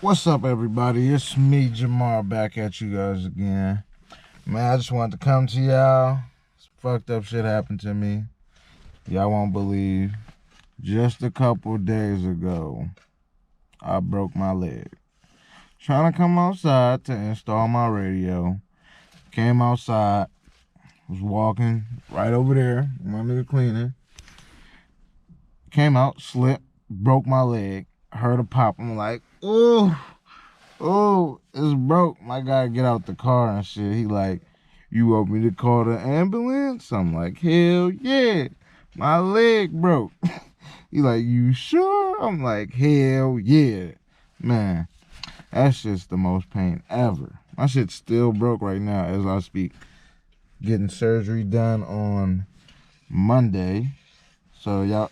What's up, everybody? It's me, Jamar, back at you guys again. Man, I just wanted to come to y'all. Some fucked up shit happened to me. Y'all won't believe. Just a couple days ago, I broke my leg. Trying to come outside to install my radio. Came outside. Was walking right over there. My nigga cleaning. Came out, slipped, broke my leg. Heard a pop. I'm like, ooh, it's broke. My guy get out the car and shit. He like, you want me to call the ambulance? I'm like, hell yeah, my leg broke. He like, you sure? I'm like, hell yeah. Man, that's just the most pain ever. My shit's still broke right now as I speak. Getting surgery done on Monday. So y'all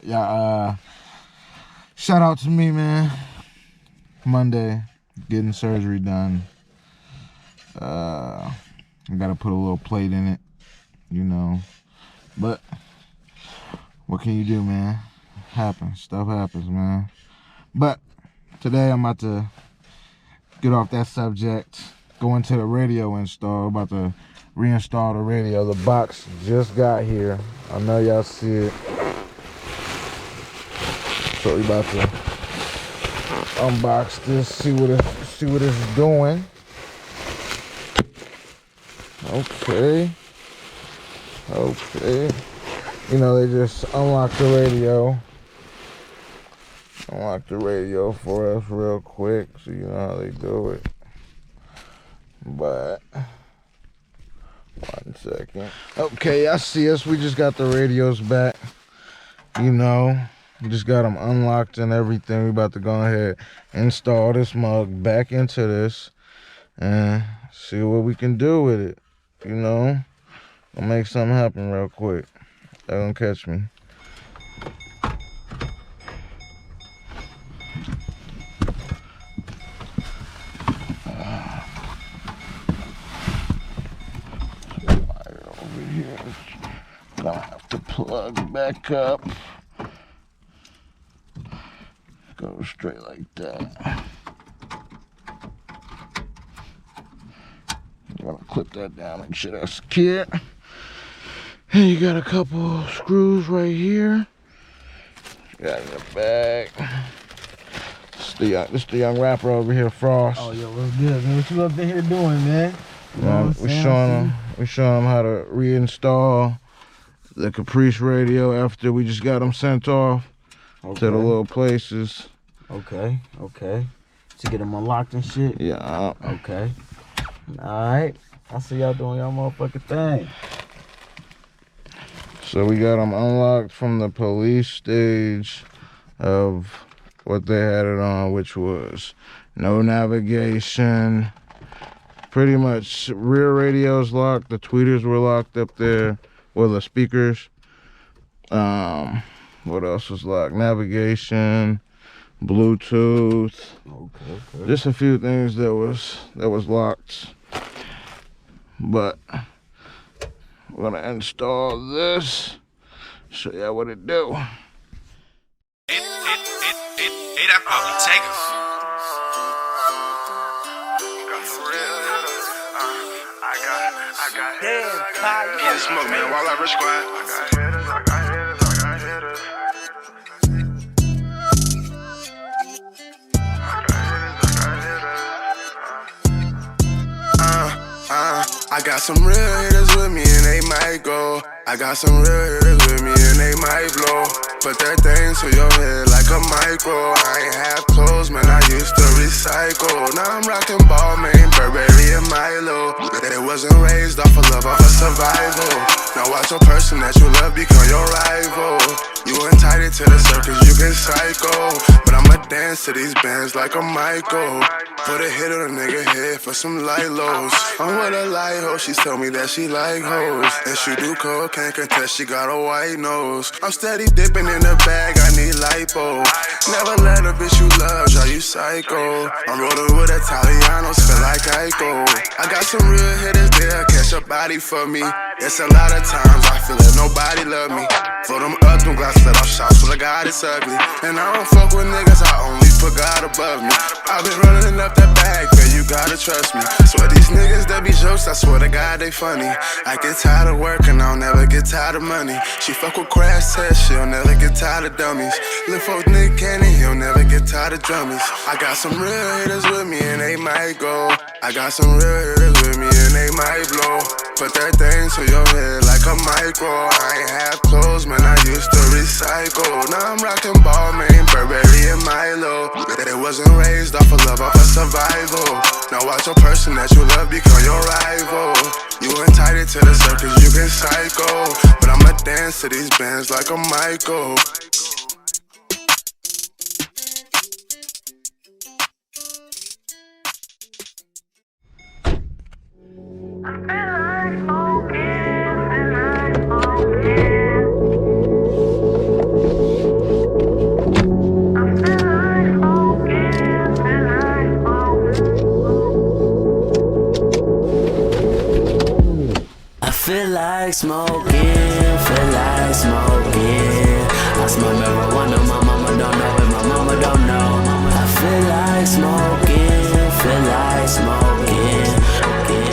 shout out to me, man. Monday, getting surgery done. I gotta put a little plate in it, you know. But what can you do, man? Happens. Stuff happens, man. But today I'm about to get off that subject, go into the radio install. About to reinstall the radio. The box just got here. I know y'all see it. So we about to unbox this, see what it's doing. Okay. You know, they just unlocked the radio. Unlock the radio for us real quick, so you know how they do it. But 1 second. Okay, I see us. We just got the radios back. You know, we just got them unlocked and everything. We about to go ahead and install this mug back into this and see what we can do with it. You know, I'll make something happen real quick. They're gonna catch me. Over here, gonna have to plug back up. Go straight like that. I'm gonna clip that down, make sure that's secure. And you got a couple screws right here. Got in the back. This the young rapper over here, Frost. Oh, yo, what's good, man? What you up in here doing, man? We showing him how to reinstall the Caprice radio after we just got them sent off to the little places. Okay. To get them unlocked and shit? Yeah. Okay. Alright. I see y'all doing y'all motherfucking thing. So we got them unlocked from the police stage of what they had it on, which was no navigation. Pretty much rear radio's locked. The tweeters were locked up there. Well, the speakers. What else was locked? Navigation, Bluetooth. Okay. Just a few things that was locked. But we're gonna install this. Show y'all what it do. That probably take us. Yeah, smoke, man. While I rush squad. I got some real hitters with me and they might go. I got some real hitters with me and they might blow. Put that thing to your head like a micro. I ain't have clothes, man, I used to recycle. Now I'm rocking Balmain, Burberry, and Milo. They wasn't raised off of love, off of survival. Now watch a person that you love become your rival. You entitled to the circus, you can psycho. But I'ma dance to these bands like a Michael. Put a hit on a nigga head for some light lows. I'm with a light hoe, she told me that she like hoes. And she do cocaine, contest, she got a white nose. I'm steady dipping in the bag, I need lipo. Never let a bitch you love drive you psycho. I'm rolling with Italianos, feel like Ico. I got some real hitters there, catch a body for me. It's a lot of times I feel that nobody love me. For them glasses that I'm shots full of God, it's ugly. And I don't fuck with niggas, I only put God above me. I've been running up that bag, man, you gotta trust me. Swear these niggas that be jokes, I swear to God they funny. I get tired of working, I'll never get tired of money. She fuck with crash tests, she'll never get tired of dummies. Lil' folk Nick Cannon, he'll never get tired of drummies. I got some real hitters with me and they might go. I got some real hitters with me and they might blow. Put that thing to your head like a micro. I ain't have clothes, man, I used to recycle. Now I'm rocking Balmain, Burberry, and Milo. They wasn't raised off of love, off of survival. Now watch your person that you love become your rival. You entitled to the circus, you can psycho. But I'ma dance to these bands like a Michael. Feel like smoking, feel like smoking. I smell marijuana, my mama don't know it, my mama don't know. I feel like smoking, feel like smoking.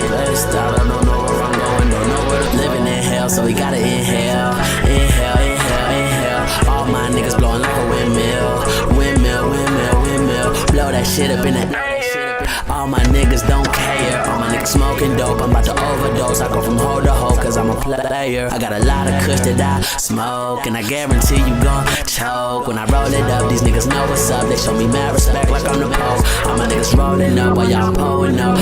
Blessed out, I don't know where I'm going, don't know where I'm living in hell, so we gotta inhale, inhale, inhale, inhale. All my niggas blowing like a windmill, windmill, windmill, windmill. Blow that shit up in the air. All my niggas don't care. All my niggas smoking dope. I'm about to overdose. I go from hoe to hoe cause I'm a player. I got a lot of kush that I smoke, and I guarantee you gon' choke. When I roll it up, these niggas know what's up. They show me mad respect like I'm the Pope. All my niggas rolling up while y'all pulling up.